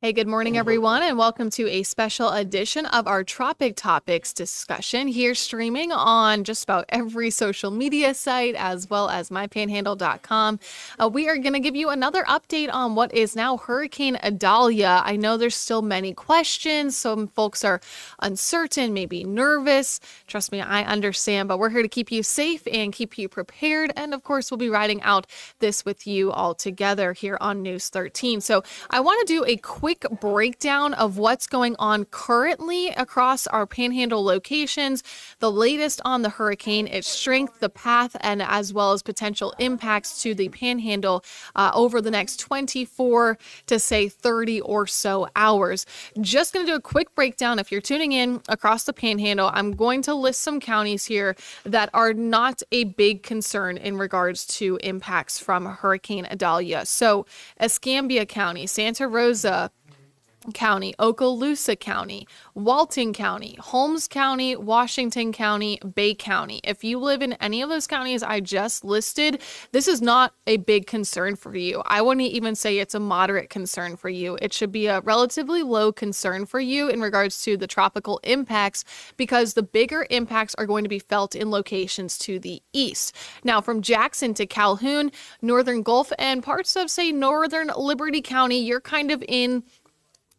Hey, good morning, everyone, and welcome to a special edition of our Tropic Topics discussion here streaming on just about every social media site as well as mypanhandle.com. We are going to give you another update on what is now Hurricane Idalia. I know there's still many questions. Some folks are uncertain, maybe nervous. Trust me, I understand, but we're here to keep you safe and keep you prepared. And of course, we'll be riding out this with you all together here on News 13. So I want to do a quick breakdown of what's going on currently across our panhandle locations, the latest on the hurricane, its strength, the path, and as well as potential impacts to the panhandle over the next 24 to say 30 or so hours. Just going to do a quick breakdown. If you're tuning in across the panhandle, I'm going to list some counties here that are not a big concern in regards to impacts from Hurricane Idalia. So Escambia County, Santa Rosa County, Okaloosa County, Walton County, Holmes County, Washington County, Bay County. If you live in any of those counties I just listed, this is not a big concern for you. I wouldn't even say it's a moderate concern for you. It should be a relatively low concern for you in regards to the tropical impacts, because the bigger impacts are going to be felt in locations to the east. Now, from Jackson to Calhoun, Northern Gulf, and parts of, say, Northern Liberty County, you're kind of in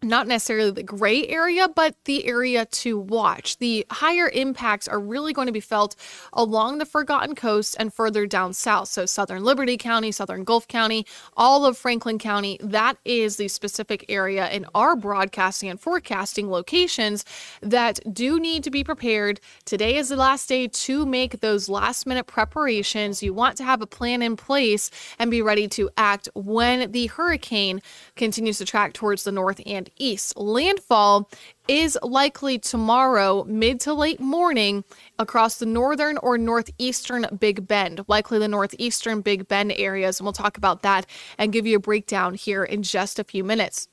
not necessarily the gray area, but the area to watch. The higher impacts are really going to be felt along the Forgotten Coast and further down south. So Southern Liberty County, Southern Gulf County, all of Franklin County, that is the specific area in our broadcasting and forecasting locations that do need to be prepared. Today is the last day to make those last minute preparations. You want to have a plan in place and be ready to act when the hurricane continues to track towards the north and east. Landfall is likely tomorrow, mid to late morning, across the northern or northeastern Big Bend, likely the northeastern Big Bend areas. And we'll talk about that and give you a breakdown here in just a few minutes.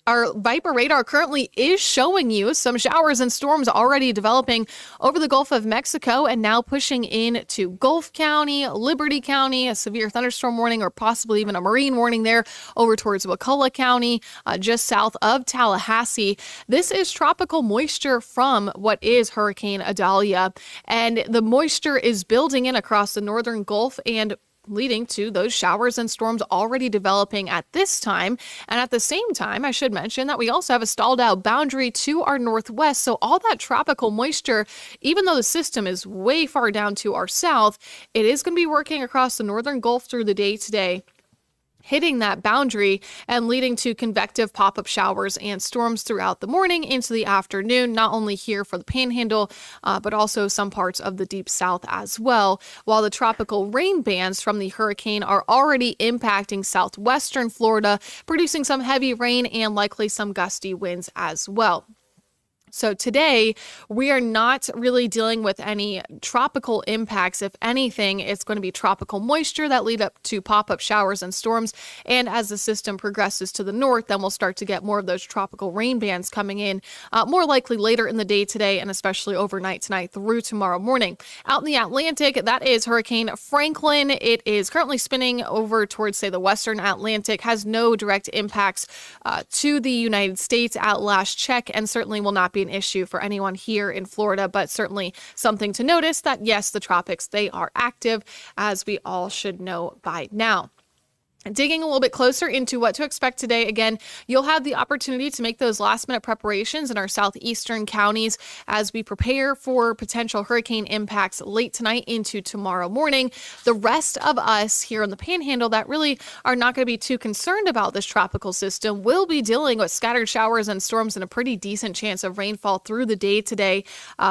Our Viper radar currently is showing you some showers and storms already developing over the Gulf of Mexico and now pushing into Gulf County, Liberty County, a severe thunderstorm warning or possibly even a marine warning there over towards Wakulla County, just south of Tallahassee. This is tropical moisture from what is Hurricane Idalia, and the moisture is building in across the northern Gulf and leading to those showers and storms already developing at this time. And at the same time, I should mention that we also have a stalled out boundary to our northwest. So all that tropical moisture, even though the system is way far down to our south, it is going to be working across the northern Gulf through the day today, hitting that boundary and leading to convective pop-up showers and storms throughout the morning into the afternoon, not only here for the panhandle, but also some parts of the deep south as well, while the tropical rain bands from the hurricane are already impacting southwestern Florida, producing some heavy rain and likely some gusty winds as well. So today, we are not really dealing with any tropical impacts. If anything, it's going to be tropical moisture that lead up to pop-up showers and storms. And as the system progresses to the north, then we'll start to get more of those tropical rain bands coming in, more likely later in the day today and especially overnight tonight through tomorrow morning. Out in the Atlantic, that is Hurricane Franklin. It is currently spinning over towards, say, the western Atlantic, has no direct impacts to the United States at last check, and certainly will not be an issue for anyone here in Florida, but certainly something to notice that, yes, the tropics, they are active, as we all should know by now. Digging a little bit closer into what to expect today, again, you'll have the opportunity to make those last minute preparations in our southeastern counties as we prepare for potential hurricane impacts late tonight into tomorrow morning. The rest of us here in the panhandle that really are not going to be too concerned about this tropical system will be dealing with scattered showers and storms and a pretty decent chance of rainfall through the day today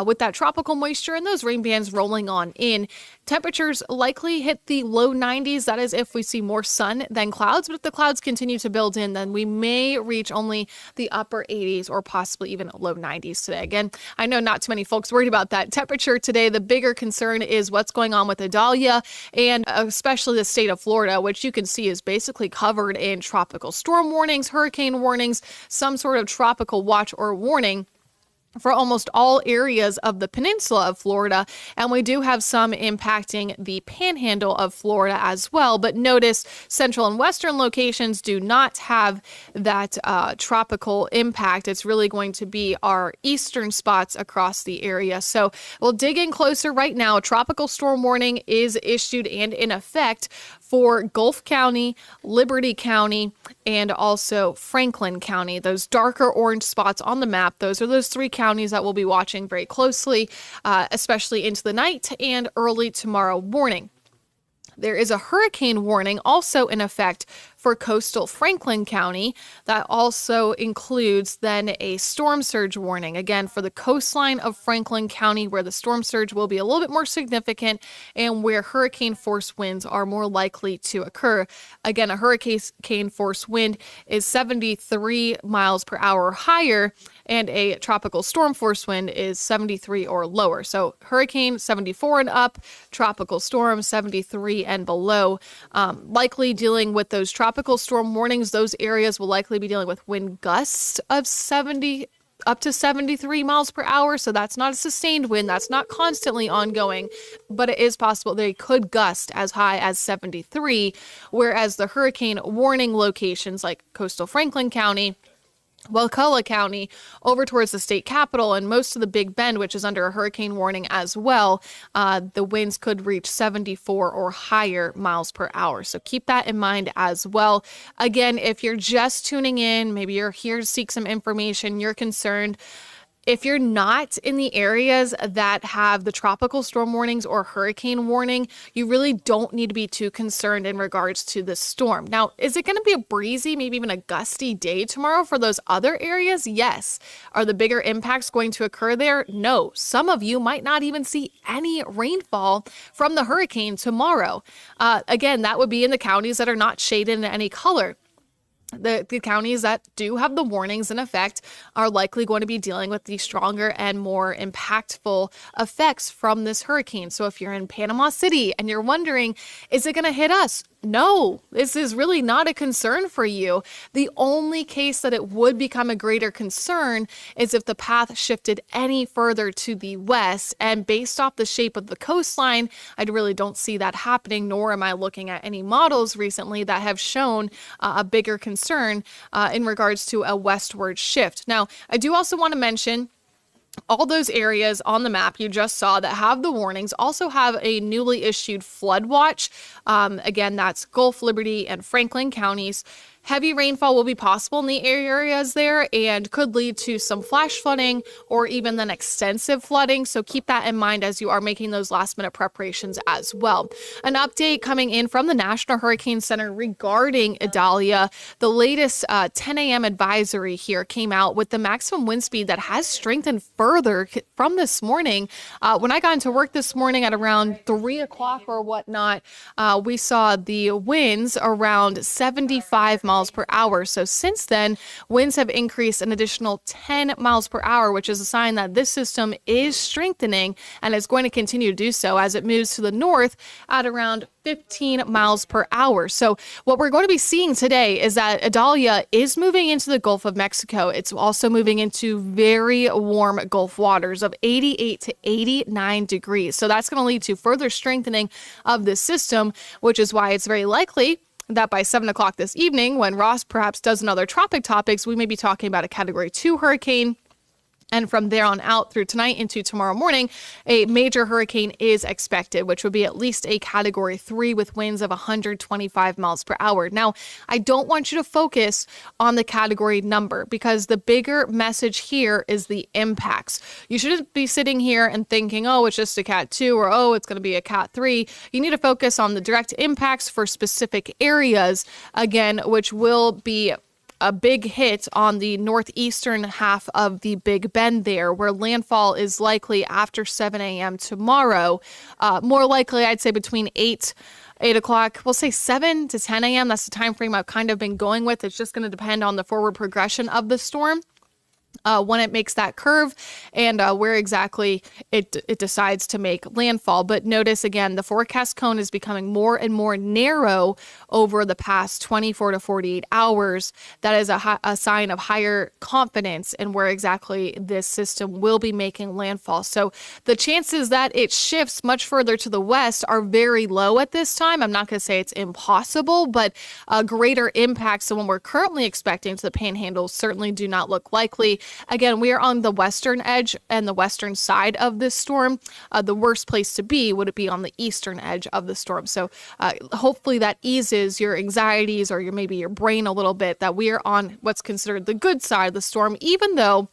with that tropical moisture and those rain bands rolling on in. Temperatures likely hit the low 90s. That is if we see more sun than clouds, but if the clouds continue to build in, then we may reach only the upper 80s or possibly even low 90s today. Again, I know not too many folks worried about that temperature today. The bigger concern is what's going on with Idalia and especially the state of Florida, which you can see is basically covered in tropical storm warnings, hurricane warnings, some sort of tropical watch or warning. for almost all areas of the peninsula of Florida, and we do have some impacting the panhandle of Florida as well. But notice central and western locations do not have that tropical impact. It's really going to be our eastern spots across the area. So we'll dig in closer right now. A tropical storm warning is issued and in effect for Gulf County, Liberty County, and also Franklin County. Those darker orange spots on the map, those are those three counties that we'll be watching very closely, especially into the night and early tomorrow morning. There is a hurricane warning also in effect for coastal Franklin County. That also includes then a storm surge warning, again, for the coastline of Franklin County, where the storm surge will be a little bit more significant and where hurricane force winds are more likely to occur. Again, a hurricane force wind is 73 miles per hour or higher, and a tropical storm force wind is 73 or lower. So hurricane 74 and up, tropical storm 73 and below. Likely dealing with those tropical storm warnings, those areas will likely be dealing with wind gusts of 70 up to 73 miles per hour. So that's not a sustained wind. That's not constantly ongoing, but it is possible they could gust as high as 73. Whereas the hurricane warning locations like coastal Franklin County, Wakulla County, over towards the state capital, and most of the Big Bend, which is under a hurricane warning as well, the winds could reach 74 or higher miles per hour. So keep that in mind as well. Again, if you're just tuning in, maybe you're here to seek some information, you're concerned. If you're not in the areas that have the tropical storm warnings or hurricane warning, you really don't need to be too concerned in regards to the storm. Now, is it going to be a breezy, maybe even a gusty day tomorrow for those other areas? Yes. Are the bigger impacts going to occur there? No. Some of you might not even see any rainfall from the hurricane tomorrow. Again, that would be in the counties that are not shaded in any color. The counties that do have the warnings in effect are likely going to be dealing with the stronger and more impactful effects from this hurricane. So if you're in Panama City and you're wondering, is it going to hit us? No, this is really not a concern for you. The only case that it would become a greater concern is if the path shifted any further to the west. And based off the shape of the coastline, I really don't see that happening, nor am I looking at any models recently that have shown a bigger concern in regards to a westward shift. Now, I do also want to mention all those areas on the map you just saw that have the warnings also have a newly issued flood watch. Again, that's Gulf, Liberty, and Franklin counties. Heavy rainfall will be possible in the areas there and could lead to some flash flooding or even then extensive flooding. So keep that in mind as you are making those last minute preparations as well. An update coming in from the National Hurricane Center regarding Idalia. The latest 10 a.m. advisory here came out with the maximum wind speed that has strengthened further from this morning. When I got into work this morning at around 3 o'clock or whatnot, we saw the winds around 75 miles per hour. So since then, winds have increased an additional 10 miles per hour, which is a sign that this system is strengthening and is going to continue to do so as it moves to the north at around 15 miles per hour. So what we're going to be seeing today is that Idalia is moving into the Gulf of Mexico. It's also moving into very warm Gulf waters of 88 to 89 degrees. So that's going to lead to further strengthening of this system, which is why it's very likely that by 7 o'clock this evening, when Ross perhaps does another Tropic Topics, we may be talking about a Category 2 hurricane. And from there on out through tonight into tomorrow morning, a major hurricane is expected, which would be at least a Category 3 with winds of 125 miles per hour. Now, I don't want you to focus on the category number because the bigger message here is the impacts. You shouldn't be sitting here and thinking, oh, it's just a Cat 2 or, oh, it's going to be a Cat 3. You need to focus on the direct impacts for specific areas, again, which will be a big hit on the northeastern half of the Big Bend there, where landfall is likely after 7 a.m. tomorrow. More likely, I'd say between 8 o'clock, we'll say 7 to 10 a.m. That's the time frame I've kind of been going with. It's just going to depend on the forward progression of the storm. when it makes that curve and where exactly it decides to make landfall. But notice again, the forecast cone is becoming more and more narrow over the past 24 to 48 hours. That is a sign of higher confidence in where exactly this system will be making landfall. So the chances that it shifts much further to the west are very low at this time. I'm not going to say it's impossible, but greater impacts than what we're currently expecting to the Panhandle certainly do not look likely. Again, we are on the western edge and the western side of this storm. The worst place to be would it be on the eastern edge of the storm. So hopefully that eases your anxieties or maybe your brain a little bit that we are on what's considered the good side of the storm, even though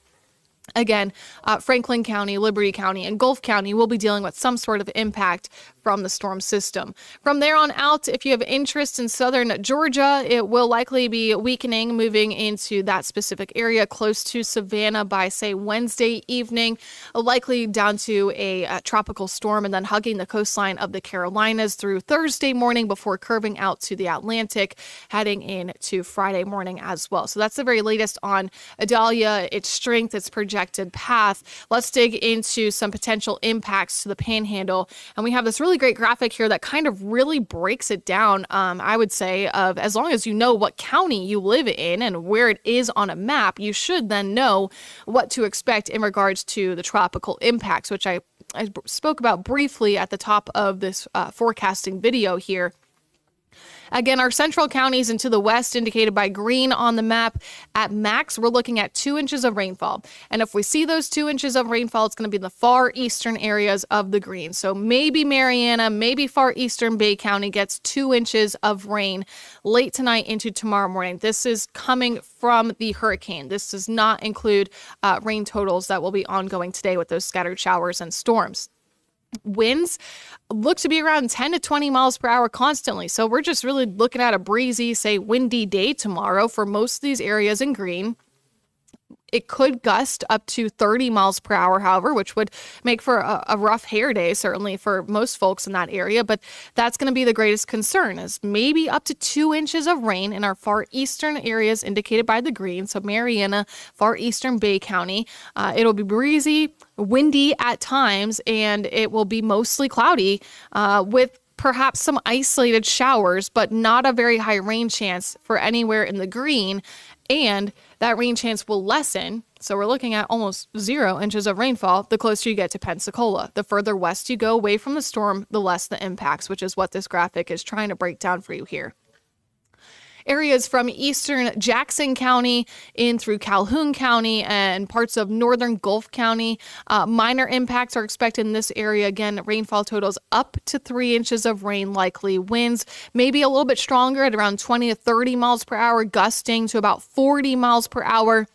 again, Franklin County, Liberty County, and Gulf County will be dealing with some sort of impact from the storm system. From there on out, if you have interest in southern Georgia, it will likely be weakening, moving into that specific area close to Savannah by, say, Wednesday evening, likely down to a tropical storm and then hugging the coastline of the Carolinas through Thursday morning before curving out to the Atlantic, heading into Friday morning as well. So that's the very latest on Idalia, its strength, its projected path. Let's dig into some potential impacts to the Panhandle. And we have this really great graphic here that kind of really breaks it down, I would say, of as long as you know what county you live in and where it is on a map, you should then know what to expect in regards to the tropical impacts, which I spoke about briefly at the top of this forecasting video here. Again, our central counties and to the west indicated by green on the map. At max, we're looking at 2 inches of rainfall. And if we see those 2 inches of rainfall, it's going to be in the far eastern areas of the green. So maybe Mariana, maybe far eastern Bay County gets 2 inches of rain late tonight into tomorrow morning. This is coming from the hurricane. This does not include rain totals that will be ongoing today with those scattered showers and storms. Winds look to be around 10 to 20 miles per hour constantly. So we're just really looking at a breezy, say, windy day tomorrow for most of these areas in green. It could gust up to 30 miles per hour, however, which would make for a rough hair day, certainly for most folks in that area. But that's going to be the greatest concern, is maybe up to 2 inches of rain in our far eastern areas indicated by the green. So Mariana, far eastern Bay County. It'll be breezy, windy at times, and it will be mostly cloudy with perhaps some isolated showers, but not a very high rain chance for anywhere in the green. And that rain chance will lessen. So we're looking at almost 0 inches of rainfall the closer you get to Pensacola. The further west you go away from the storm, the less the impacts, which is what this graphic is trying to break down for you here. Areas from eastern Jackson County in through Calhoun County and parts of northern Gulf County. Minor impacts are expected in this area. Again, rainfall totals up to 3 inches of rain likely. Winds maybe a little bit stronger at around 20 to 30 miles per hour, gusting to about 40 miles per hour.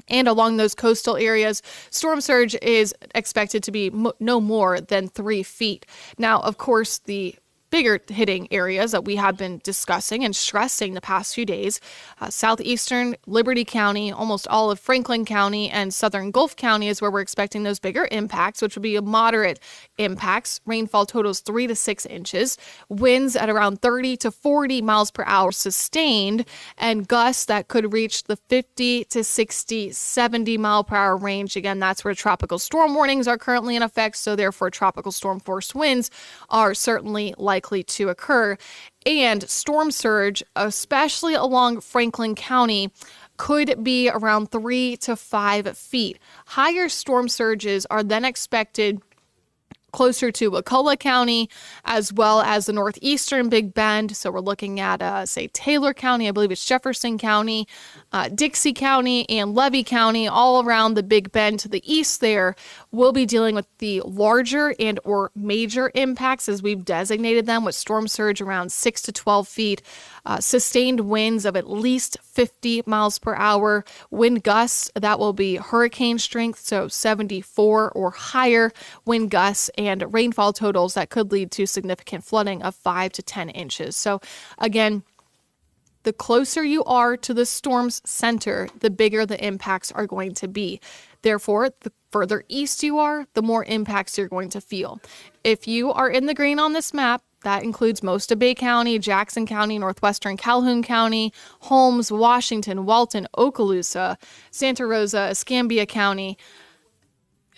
And along those coastal areas, storm surge is expected to be no more than 3 feet. Now, of course, the bigger hitting areas that we have been discussing and stressing the past few days, southeastern Liberty County, almost all of Franklin County, and southern Gulf County is where we're expecting those bigger impacts, which will be a moderate impacts. Rainfall totals 3 to 6 inches, winds at around 30 to 40 miles per hour sustained, and gusts that could reach the 50 to 60, 70 mile per hour range. Again, that's where tropical storm warnings are currently in effect, so therefore tropical storm force winds are certainly likely to occur. And storm surge, especially along Franklin County, could be around 3 to 5 feet. Higher storm surges are then expected closer to Wakulla County, as well as the northeastern Big Bend. So we're looking at, say, Taylor County, I believe it's Jefferson County, Dixie County, and Levy County, all around the Big Bend to the east there. We'll be dealing with the larger and or major impacts, as we've designated them, with storm surge around 6 to 12 feet, sustained winds of at least 50 miles per hour, wind gusts that will be hurricane strength, so 74 or higher wind gusts, and rainfall totals that could lead to significant flooding of 5 to 10 inches. So again, the closer you are to the storm's center, the bigger the impacts are going to be. Therefore, the further east you are, the more impacts you're going to feel. If you are in the green on this map, That includes most of Bay County, Jackson County, northwestern Calhoun County, Holmes, Washington, Walton, Okaloosa, Santa Rosa, Escambia County.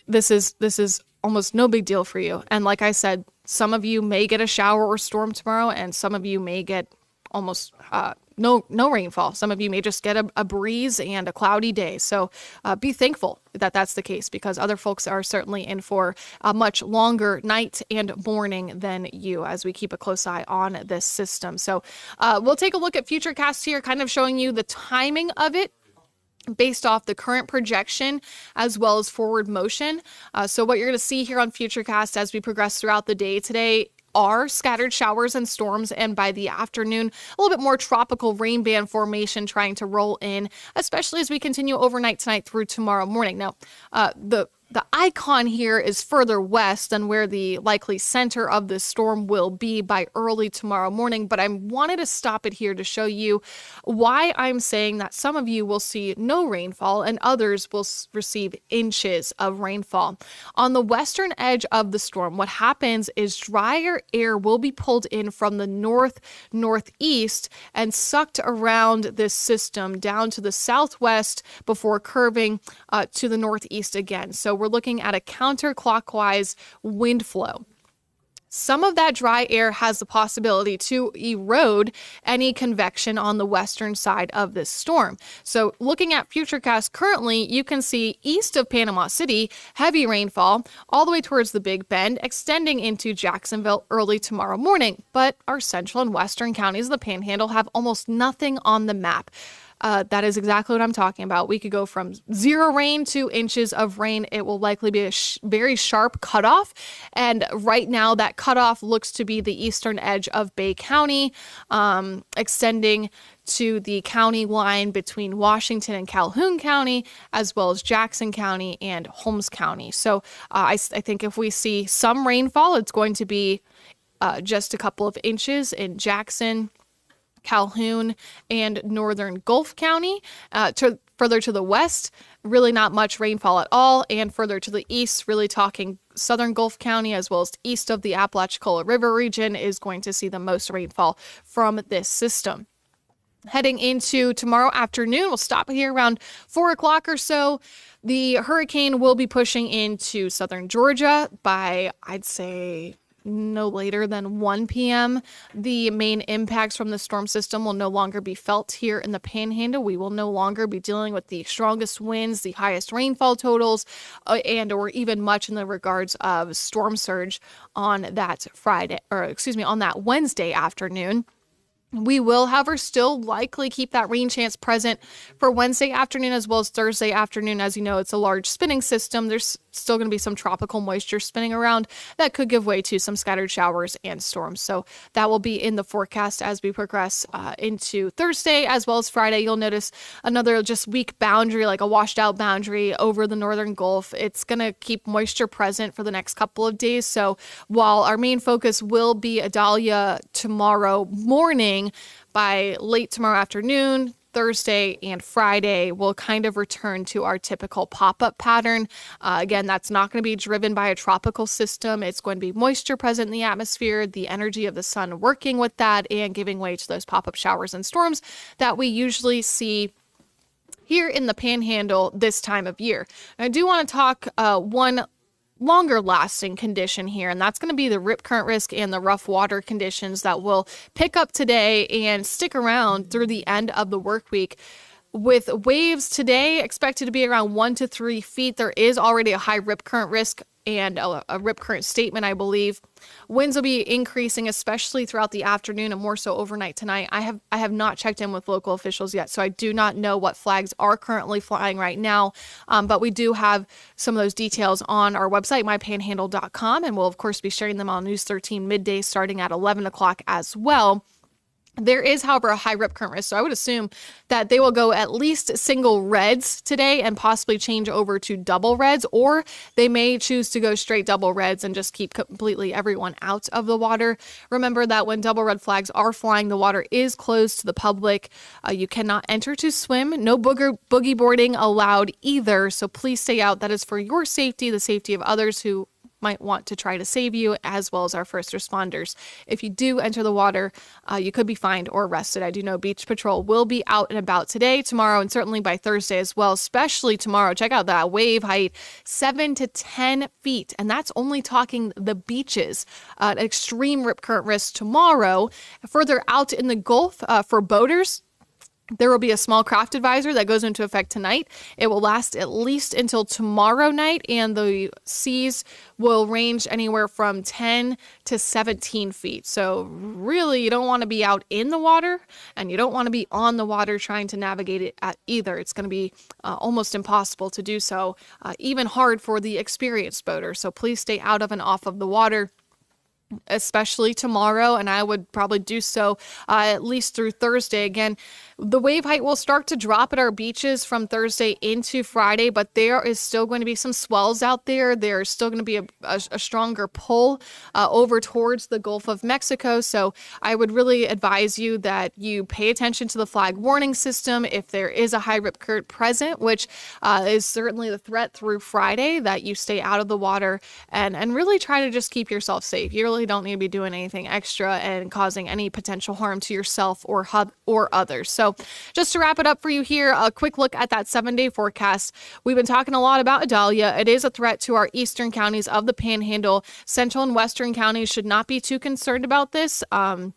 This is almost no big deal for you. And like I said, some of you may get a shower or storm tomorrow, and some of you may get almost no rainfall. Some of you may just get a breeze and a cloudy day. So be thankful that that's the case, because other folks are certainly in for a much longer night and morning than you, as we keep a close eye on this system. So we'll take a look at Futurecast here, kind of showing you the timing of it based off the current projection as well as forward motion. So what you're going to see here on Futurecast as we progress throughout the day today are scattered showers and storms, and by the afternoon, a little bit more tropical rain band formation trying to roll in, especially as we continue overnight tonight through tomorrow morning. Now, the icon here is further west than where the likely center of the storm will be by early tomorrow morning, but I wanted to stop it here to show you why I'm saying that some of you will see no rainfall and others will receive inches of rainfall. On the western edge of the storm, what happens is drier air will be pulled in from the northeast and sucked around this system down to the southwest before curving to the northeast again. So we're looking at a counterclockwise wind flow. Some of that dry air has the possibility to erode any convection on the western side of this storm. So looking at Futurecast currently, you can see east of Panama City, heavy rainfall all the way towards the Big Bend, extending into Jacksonville early tomorrow morning. But our central and western counties of the Panhandle have almost nothing on the map. That is exactly what I'm talking about. We could go from 0 rain to inches of rain. It will likely be a very sharp cutoff. And right now that cutoff looks to be the eastern edge of Bay County, extending to the county line between Washington and Calhoun County, as well as Jackson County and Holmes County. So I think if we see some rainfall, it's going to be just a couple of inches in Jackson, Calhoun, and northern Gulf County. Further to the west, really not much rainfall at all, and further to the east, really talking southern Gulf County as well as east of the Apalachicola River region is going to see the most rainfall from this system. Heading into tomorrow afternoon, we'll stop here around 4 o'clock or so. The hurricane will be pushing into southern Georgia by, I'd say, no later than 1 p.m. The main impacts from the storm system will no longer be felt here in the Panhandle. We will no longer be dealing with the strongest winds, the highest rainfall totals, and or even much in the regards of storm surge on that on that Wednesday afternoon. We will, however, still likely keep that rain chance present for Wednesday afternoon as well as Thursday afternoon. As you know, it's a large spinning system. There's still going to be some tropical moisture spinning around that could give way to some scattered showers and storms. So that will be in the forecast as we progress into Thursday as well as Friday. You'll notice another just weak boundary, like a washed out boundary over the northern Gulf. It's going to keep moisture present for the next couple of days. So while our main focus will be Idalia tomorrow morning, by late tomorrow afternoon, Thursday and Friday, we'll kind of return to our typical pop-up pattern. Again, that's not going to be driven by a tropical system. It's going to be moisture present in the atmosphere, the energy of the sun working with that and giving way to those pop-up showers and storms that we usually see here in the Panhandle this time of year. I do want to talk one longer lasting condition here, and that's going to be the rip current risk and the rough water conditions that will pick up today and stick around through the end of the work week. With waves today expected to be around 1 to 3 feet, there is already a high rip current risk and a rip current statement, I believe. Winds will be increasing, especially throughout the afternoon and more so overnight tonight. I have not checked in with local officials yet, so I do not know what flags are currently flying right now. But we do have some of those details on our website, mypanhandle.com, and we'll, of course, be sharing them on News 13 midday starting at 11 o'clock as well. There is, however, a high rip current risk, so I would assume that they will go at least single reds today and possibly change over to double reds, or they may choose to go straight double reds and just keep completely everyone out of the water. Remember that when double red flags are flying, the water is closed to the public. You cannot enter to swim. No boogie boarding allowed either, so please stay out. That is for your safety, the safety of others who might want to try to save you, as well as our first responders. If you do enter the water, you could be fined or arrested. I do know Beach Patrol will be out and about today, tomorrow, and certainly by Thursday as well, especially tomorrow. Check out that wave height, 7 to 10 feet. And that's only talking the beaches. Extreme rip current risk tomorrow. Further out in the Gulf for boaters, there will be a small craft advisory that goes into effect tonight. It will last at least until tomorrow night, and the seas will range anywhere from 10 to 17 feet. So really, you don't want to be out in the water, and you don't want to be on the water trying to navigate it either. It's going to be almost impossible to do so, even hard for the experienced boater. So please stay out of and off of the water, especially tomorrow, and I would probably do so at least through Thursday. Again, the wave height will start to drop at our beaches from Thursday into Friday, but there is still going to be some swells out there. There's still going to be a stronger pull over towards the Gulf of Mexico. So I would really advise you that you pay attention to the flag warning system if there is a high rip current present, which is certainly the threat through Friday, that you stay out of the water and really try to just keep yourself safe. You really don't need to be doing anything extra and causing any potential harm to yourself or others. So just to wrap it up for you here, a quick look at that 7-day forecast. We've been talking a lot about Idalia. It is a threat to our eastern counties of the Panhandle. Central and western counties should not be too concerned about this. I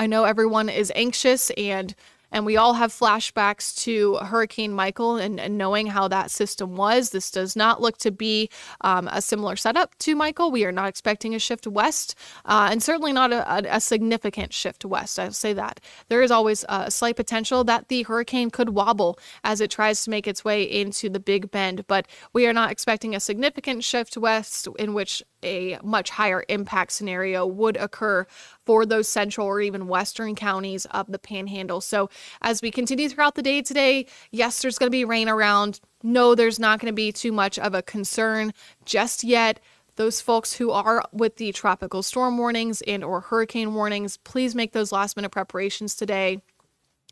know everyone is anxious, and we all have flashbacks to Hurricane Michael and knowing how that system was. This does not look to be a similar setup to Michael. We are not expecting a shift west, and certainly not a significant shift west. I'll say that. There is always a slight potential that the hurricane could wobble as it tries to make its way into the Big Bend, but we are not expecting a significant shift west in which a much higher impact scenario would occur for those central or even western counties of the Panhandle. So as we continue throughout the day today, yes, there's going to be rain around. No, there's not going to be too much of a concern just yet. Those folks who are with the tropical storm warnings and or hurricane warnings, please make those last minute preparations today.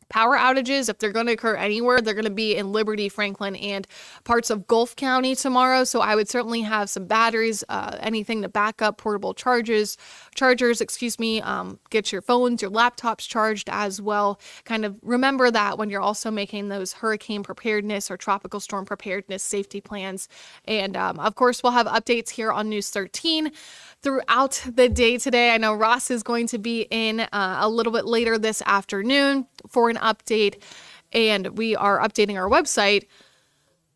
Power outages, if they're going to occur anywhere, they're going to be in Liberty, Franklin, and parts of Gulf County tomorrow. So I would certainly have some batteries, anything to back up portable chargers, get your phones, your laptops charged as well. Kind of remember that when you're also making those hurricane preparedness or tropical storm preparedness safety plans. And of course, we'll have updates here on News 13 throughout the day today. I know Ross is going to be in a little bit later this afternoon for an update, and we are updating our website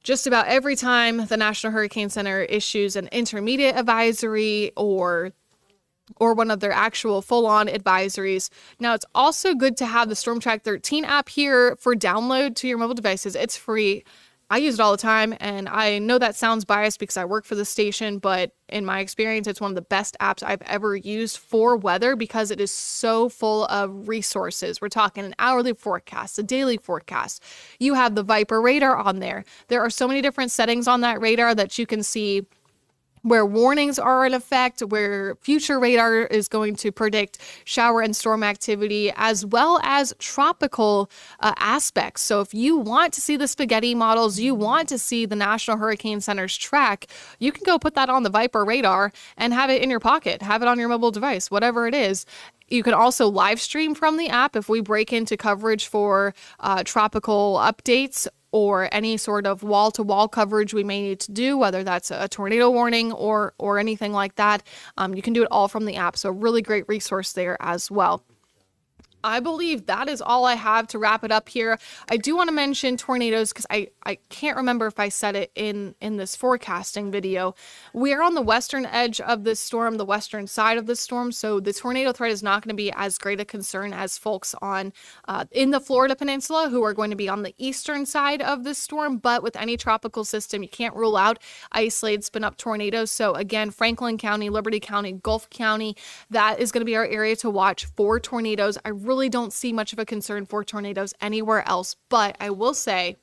just about every time the National Hurricane Center issues an intermediate advisory or one of their actual full-on advisories. Now, it's also good to have the Storm Track 13 app here for download to your mobile devices. It's free. I use it all the time, and I know that sounds biased because I work for the station, but in my experience, it's one of the best apps I've ever used for weather because it is so full of resources. We're talking an hourly forecast, a daily forecast. You have the Viper radar on there. There are so many different settings on that radar that you can see where warnings are in effect, where future radar is going to predict shower and storm activity, as well as tropical aspects. So if you want to see the spaghetti models, you want to see the National Hurricane Center's track, you can go put that on the Viper radar and have it in your pocket, have it on your mobile device, whatever it is. You can also live stream from the app if we break into coverage for tropical updates or any sort of wall-to-wall coverage we may need to do, whether that's a tornado warning or anything like that. You can do it all from the app, so really great resource there as well. I believe that is all I have to wrap it up here. I do want to mention tornadoes because I can't remember if I said it in this forecasting video. We are on the western edge of this storm, the western side of the storm, so the tornado threat is not going to be as great a concern as folks on in the Florida Peninsula who are going to be on the eastern side of this storm. But with any tropical system, you can't rule out isolated spin-up tornadoes. So again, Franklin County, Liberty County, Gulf County, that is going to be our area to watch for tornadoes. I really don't see much of a concern for tornadoes anywhere else, but I will say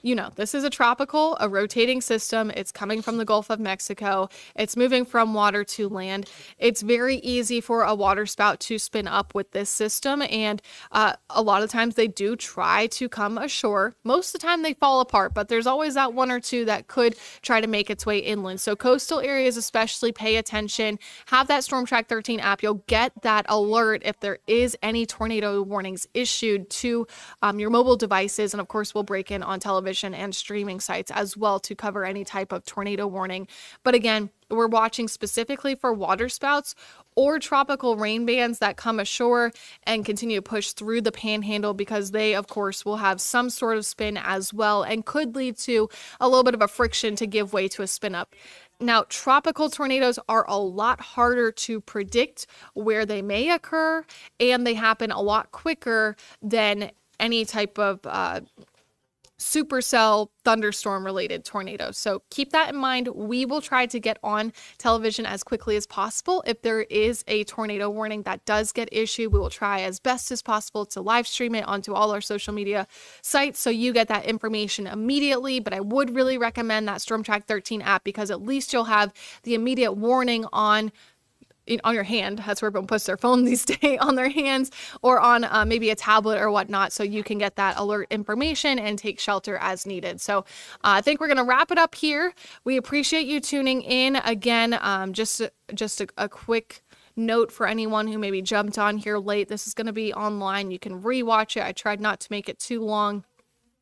This is a rotating system. It's coming from the Gulf of Mexico. It's moving from water to land. It's very easy for a water spout to spin up with this system. And a lot of times they do try to come ashore. Most of the time they fall apart, but there's always that one or two that could try to make its way inland. So coastal areas especially, pay attention. Have that Storm Track 13 app. You'll get that alert if there is any tornado warnings issued to your mobile devices. And of course, we'll break in on television and streaming sites as well to cover any type of tornado warning. But again, we're watching specifically for water spouts or tropical rain bands that come ashore and continue to push through the panhandle, because they, of course, will have some sort of spin as well and could lead to a little bit of a friction to give way to a spin up. Now, tropical tornadoes are a lot harder to predict where they may occur, and they happen a lot quicker than any type of supercell thunderstorm related tornadoes. So keep that in mind. We will try to get on television as quickly as possible. If there is a tornado warning that does get issued, we will try as best as possible to live stream it onto all our social media sites so you get that information immediately. But I would really recommend that Storm Track 13 app, because at least you'll have the immediate warning on your hand. That's where everyone puts their phone these days, on their hands, or on maybe a tablet or whatnot, so you can get that alert information and take shelter as needed. So I think we're going to wrap it up here. We appreciate you tuning in. Again, just a quick note for anyone who maybe jumped on here late. This is going to be online. You can rewatch it. I tried not to make it too long.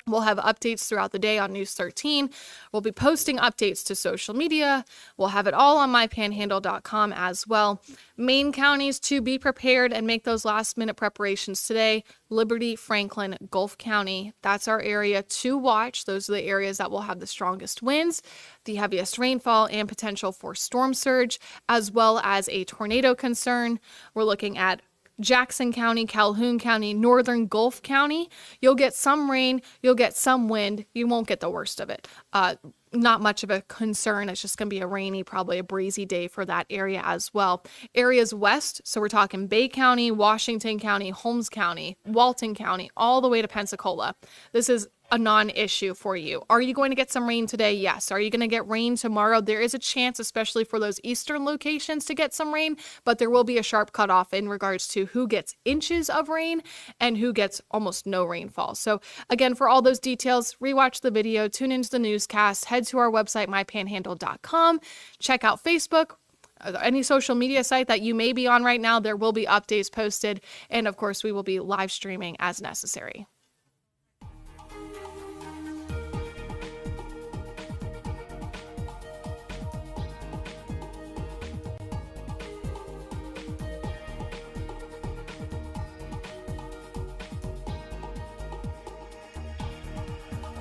We'll have updates throughout the day on News 13. We'll be posting updates to social media. We'll have it all on mypanhandle.com as well. Main counties to be prepared and make those last minute preparations today: Liberty, Franklin, Gulf County. That's our area to watch. Those are the areas that will have the strongest winds, the heaviest rainfall, and potential for storm surge, as well as a tornado concern. We're looking at Jackson County, Calhoun County, Northern Gulf County. You'll get some rain, you'll get some wind. You won't get the worst of it. Not much of a concern. It's just going to be a rainy, probably a breezy day for that area as well. Areas west, so we're talking Bay County, Washington County, Holmes County, Walton County, all the way to Pensacola. This is a non-issue for you. Are you going to get some rain today? Yes. Are you going to get rain tomorrow? There is a chance, especially for those eastern locations, to get some rain, but there will be a sharp cutoff in regards to who gets inches of rain and who gets almost no rainfall. So again, for all those details, rewatch the video, tune into the newscast, head to our website, mypanhandle.com, check out Facebook, any social media site that you may be on right now. There will be updates posted, and of course, we will be live streaming as necessary.